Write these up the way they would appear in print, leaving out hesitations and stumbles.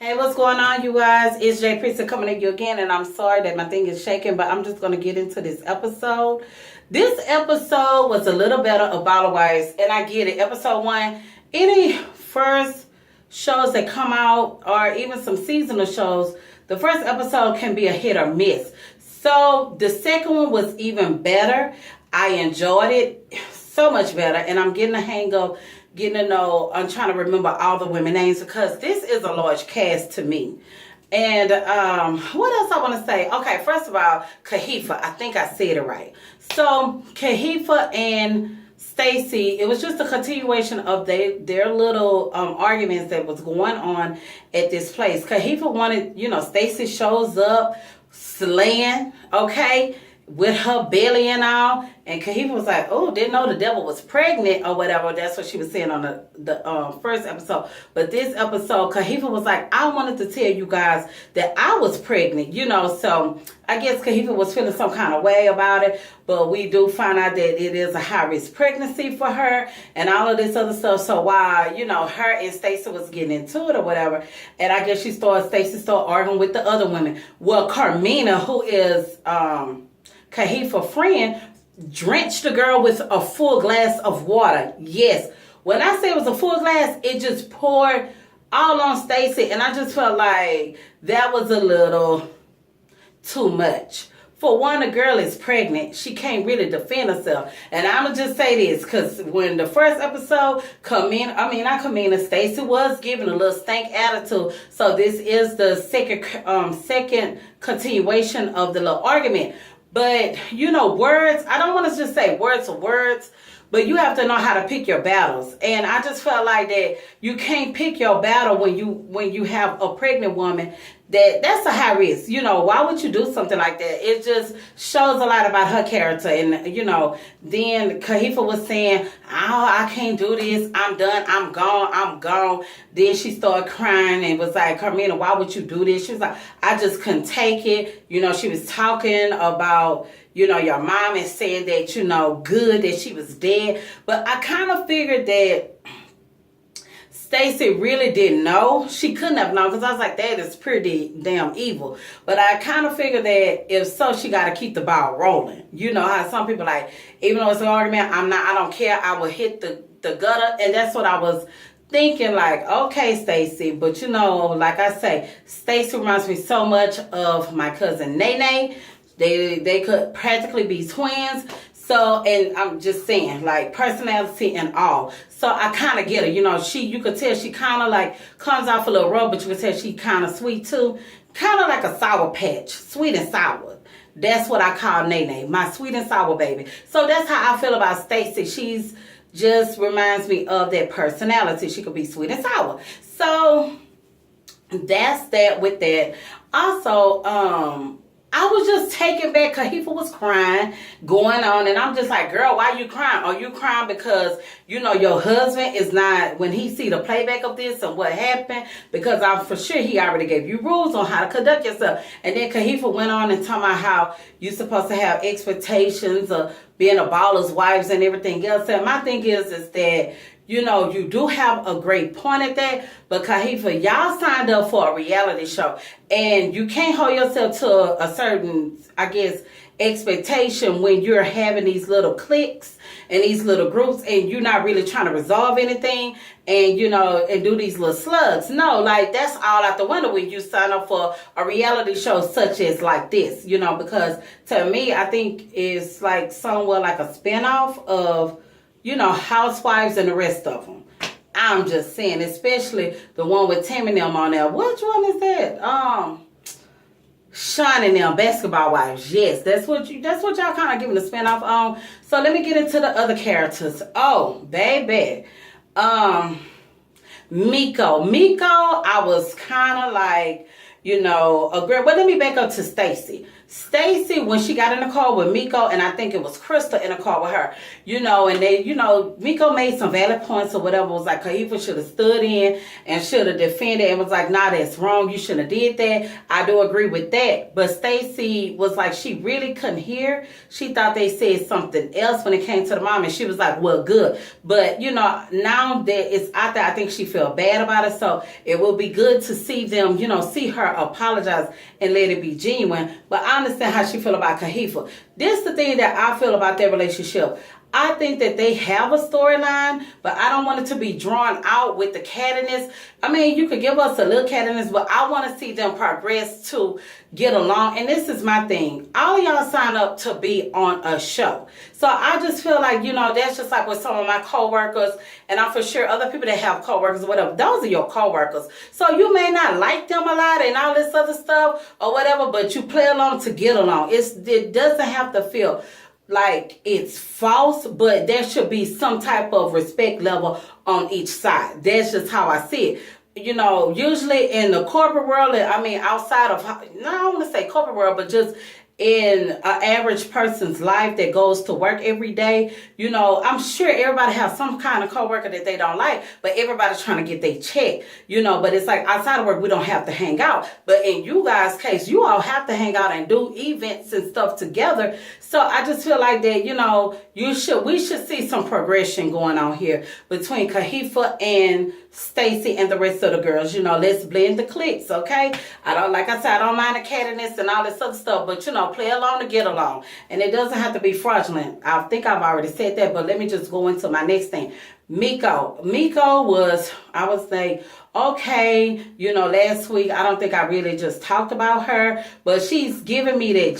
Hey, what's going on, you guys? It's Jay Priest coming at you again, and I'm sorry that my thing is shaking, but I'm just going to get into this episode. This episode was a little better about wise, and I get it. Episode 1, any first shows that come out, or even some seasonal shows, the first episode can be a hit or miss. So the second one was even better. I enjoyed it so much better, and I'm getting the hang of getting to know. I'm trying to remember all the women names because this is a large cast to me. And what else I want to say? Okay, first of all, Kahifa. I think I said it right. So Kahifa and Stacy, it was just a continuation of their little arguments that was going on at this place. Kahifa wanted, Stacy shows up slaying, okay, with her belly and all, and Kahifa was like, oh, didn't know the devil was pregnant or whatever. That's what she was saying on the first episode. But this episode, Kahifa was like, I wanted to tell you guys that I was pregnant, so I guess Kahifa was feeling some kind of way about it, but we do find out that it is a high-risk pregnancy for her and all of this other stuff. So while, her and Stacey was getting into it or whatever, and I guess Stacey started arguing with the other women. Well, Carmina, who is Kahifa's friend, drenched the girl with a full glass of water. Yes, when I say it was a full glass, it just poured all on Stacy, and I just felt like that was a little too much. For one, the girl is pregnant. She can't really defend herself. And I'm going to just say this, because when the first episode, Stacey was giving a little stank attitude. So this is the second continuation of the little argument. But, words, I don't want to just say words are words, but you have to know how to pick your battles. And I just felt like that you can't pick your battle when you have a pregnant woman. That's a high risk. Why would you do something like that? It just shows a lot about her character. And, then Kahifa was saying, oh, I can't do this. I'm done. I'm gone. Then she started crying and was like, Carmina, why would you do this? She was like, I just couldn't take it. She was talking about, your mom and saying that, good that she was dead. But I kind of figured that Stacy really didn't know. She couldn't have known because I was like, that is pretty damn evil. But I kind of figured that if so, she got to keep the ball rolling. You know how some people like, even though it's an argument, I don't care. I will hit the gutter. And that's what I was thinking, like, okay, Stacy. But like I say, Stacy reminds me so much of my cousin Nene. They could practically be twins. So, and I'm just saying, like, personality and all. So I kind of get her. You could tell she kind of like comes off a little rough, but you could tell she kind of sweet too. Kind of like a sour patch, sweet and sour. That's what I call Nene, my sweet and sour baby. So that's how I feel about Stacy. She's just reminds me of that personality. She could be sweet and sour. So that's that with that. Also, I was just taken back. Kahifa was crying, going on, and I'm just like, girl, why you crying? Are you crying because, your husband is not, when he see the playback of this and what happened? Because I'm for sure he already gave you rules on how to conduct yourself. And then Kahifa went on and talking about how you're supposed to have expectations of being a baller's wives and everything else. And my thing is that, you do have a great point at that, but Kahifa, y'all signed up for a reality show, and you can't hold yourself to a certain, I guess, expectation when you're having these little cliques and these little groups, and you're not really trying to resolve anything, and, and do these little slugs. No, like, that's all out the window when you sign up for a reality show such as like this, because to me, I think it's like somewhat like a spinoff of, Housewives and the rest of them. I'm just saying, especially the one with Tammy and them on there. Which one is that? Sean and them, Basketball Wives. Yes, that's what y'all kind of giving a spinoff on. So let me get into the other characters. Oh, baby. Miko, I was kind of like, a girl. But let me back up to Stacy. Stacey, when she got in the car with Miko, and I think it was Crystal in the car with her, and they, Miko made some valid points or whatever. It was like, Kahifa should have stood in and should have defended and was like, nah, that's wrong. You shouldn't have did that. I do agree with that. But Stacey was like, she really couldn't hear. She thought they said something else when it came to the mom, and she was like, well, good. But, now that it's out there, I think she felt bad about it. So it will be good to see them, see her apologize and let it be genuine. But I understand how she feel about Kahifa. This is the thing that I feel about their relationship. I think that they have a storyline, but I don't want it to be drawn out with the cattiness. I mean, you could give us a little cattiness, but I want to see them progress to get along. And this is my thing. All y'all sign up to be on a show. So I just feel like, that's just like with some of my coworkers, and I'm for sure other people that have coworkers or whatever, those are your coworkers. So you may not like them a lot and all this other stuff or whatever, but you play along to get along. It doesn't have to feel like it's false, but there should be some type of respect level on each side. That's just how I see it. Usually in the corporate world, outside of, no, I don't want to say corporate world, but just in an average person's life that goes to work every day, I'm sure everybody has some kind of coworker that they don't like, but everybody's trying to get their check, but it's like outside of work, we don't have to hang out. But in you guys' case, you all have to hang out and do events and stuff together. So I just feel like that, we should see some progression going on here between Kahifa and Stacey and the rest of the girls. Let's blend the cliques, okay? I don't mind the cattiness and all this other stuff, but play along to get along. And it doesn't have to be fraudulent. I think I've already said that, but let me just go into my next thing. Miko was, I would say, okay, last week, I don't think I really just talked about her, but she's giving me that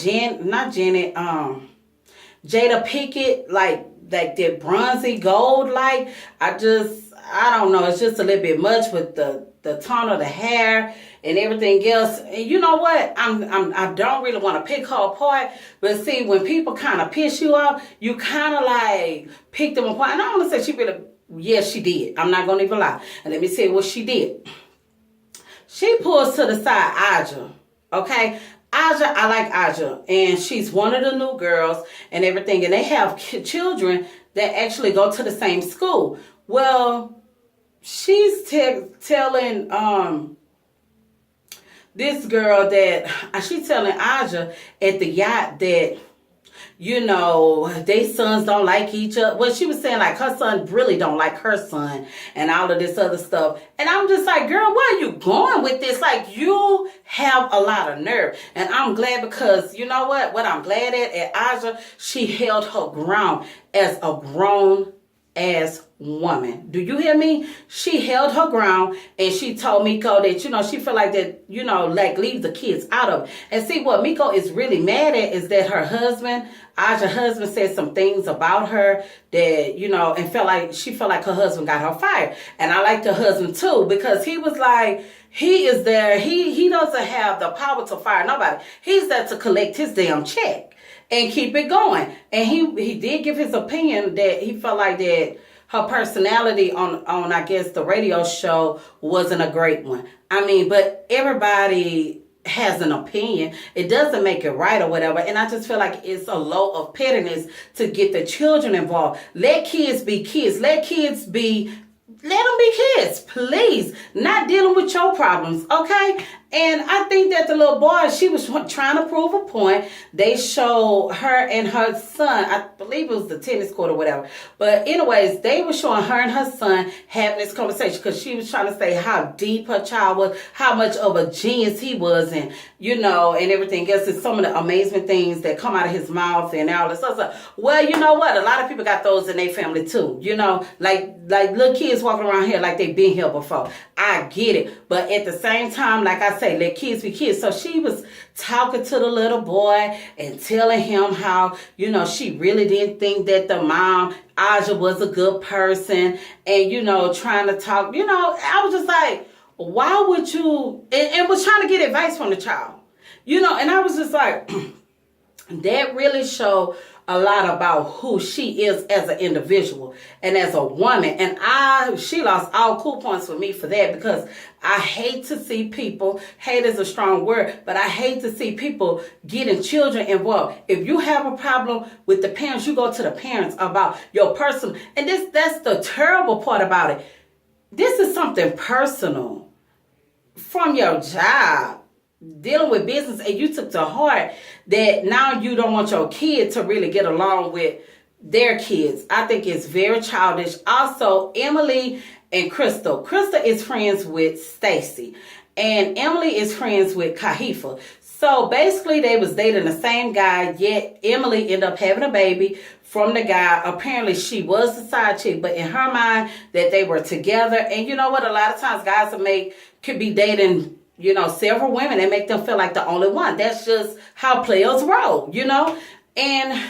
Jada Pinkett, like that bronzy gold, I don't know, it's just a little bit much with the tone of the hair and everything else. And you know what? I don't really want to pick her apart, but see, when people kind of piss you off, you kind of like pick them apart. And I want to say she really, yes, she did. I'm not going to even lie. And let me say what she did. She pulls to the side Aja, okay? Aja, I like Aja, and she's one of the new girls and everything, and they have children that actually go to the same school. Well, she's telling this girl that she's telling Aja at the yacht that they sons don't like each other. Well, she was saying like her son really don't like her son and all of this other stuff. And I'm just like, girl, where are you going with this? Like, you have a lot of nerve. And I'm glad because you know what? What I'm glad at Aja, she held her ground as a grown ass woman. Do you hear me? She held her ground and she told Miko that, she feel like that, like leave the kids out of it. And see, what Miko is really mad at is that her husband, Aja's husband, said some things about her that, and she felt like her husband got her fired. And I like the husband too, because he was like, he is there. He doesn't have the power to fire nobody. He's there to collect his damn check and keep it going. And he did give his opinion that he felt like that her personality on I guess the radio show wasn't a great one. But everybody has an opinion. It doesn't make it right or whatever. And I just feel like it's a low of pettiness to get the children involved. Let kids be kids. Let them be kids, please. Not dealing with your problems, okay? And I think that the little boy, she was trying to prove a point. They showed her and her son, I believe it was the tennis court or whatever. But anyways, they were showing her and her son having this conversation because she was trying to say how deep her child was, how much of a genius he was, and and everything else. And some of the amazing things that come out of his mouth and all this other stuff. Well, you know what? A lot of people got those in their family too. Like little kids walking around here like they've been here before. I get it. But at the same time, like I say, let kids be kids. So she was talking to the little boy and telling him how, she really didn't think that the mom, Aja, was a good person. And, trying to talk, I was just like, why would you, and was trying to get advice from the child, and I was just like, that really showed a lot about who she is as an individual and as a woman. And she lost all cool points with me for that, because I hate to see people, hate is a strong word, but I hate to see people getting children involved. If you have a problem with the parents, you go to the parents about your personal. And that's the terrible part about it. This is something personal from your job, dealing with business, and you took to heart that now you don't want your kid to really get along with their kids. I think it's very childish. Also, Emily and Crystal. Crystal is friends with Stacy, and Emily is friends with Kahifa. So basically, they was dating the same guy, yet Emily ended up having a baby from the guy. Apparently, she was the side chick, but in her mind, that they were together. And you know what? A lot of times, guys could be dating, several women and make them feel like the only one. That's just how players roll, And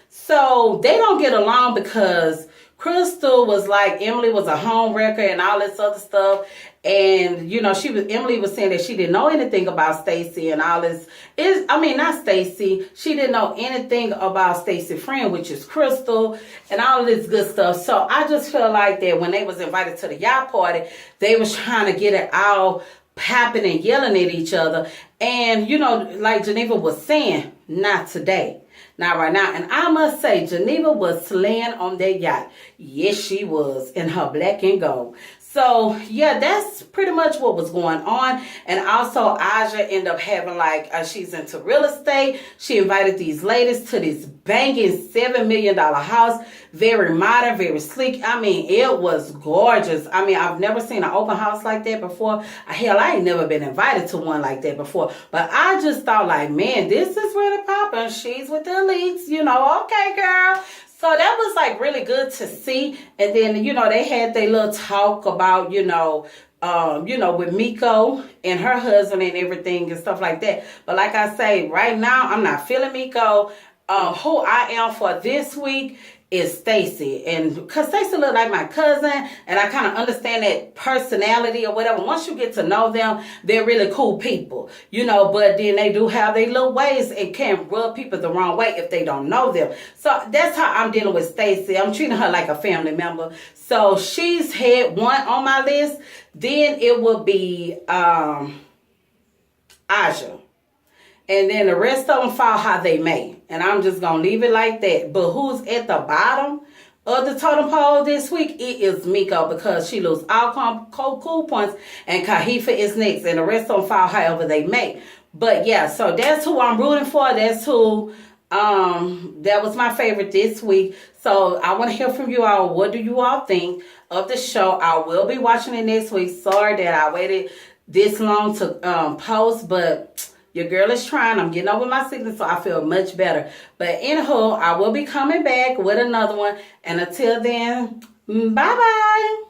so they don't get along because Crystal was like, Emily was a home wrecker and all this other stuff. And, Emily was saying that she didn't know anything about Stacy and all this. Not Stacy. She didn't know anything about Stacy's friend, which is Crystal, and all of this good stuff. So I just feel like that when they was invited to the yacht party, they was trying to get it all popping and yelling at each other. And, like Geneva was saying, not today. Not right now. And I must say, Geneva was slaying on that yacht. Yes, she was, in her black and gold. So, yeah, that's pretty much what was going on. And also, Aja ended up having, she's into real estate. She invited these ladies to this banging $7 million house. Very modern, very sleek. It was gorgeous. I've never seen an open house like that before. Hell, I ain't never been invited to one like that before. But I just thought, man, this is really popping. She's with the elites, okay, girl. So that was really good to see. And then, they had their little talk about, with Miko and her husband and everything and stuff like that. But like I say, right now, I'm not feeling Miko. Who I am for this week is Stacy. And because Stacy look like my cousin, and I kind of understand that personality or whatever. Once you get to know them, they're really cool people, but then they do have their little ways and can rub people the wrong way if they don't know them. So that's how I'm dealing with Stacy. I'm treating her like a family member. So she's head one on my list. Then it will be Aja. And then the rest of them fall how they may. And I'm just going to leave it like that. But who's at the bottom of the totem pole this week? It is Miko, because she loses all cool points. And Kahifa is next. And the rest of them fall however they may. But yeah, so that's who I'm rooting for. That's who, that was my favorite this week. So I want to hear from you all. What do you all think of the show? I will be watching it next week. Sorry that I waited this long to post, but your girl is trying. I'm getting over my sickness, so I feel much better. But anyhow, I will be coming back with another one. And until then, bye-bye.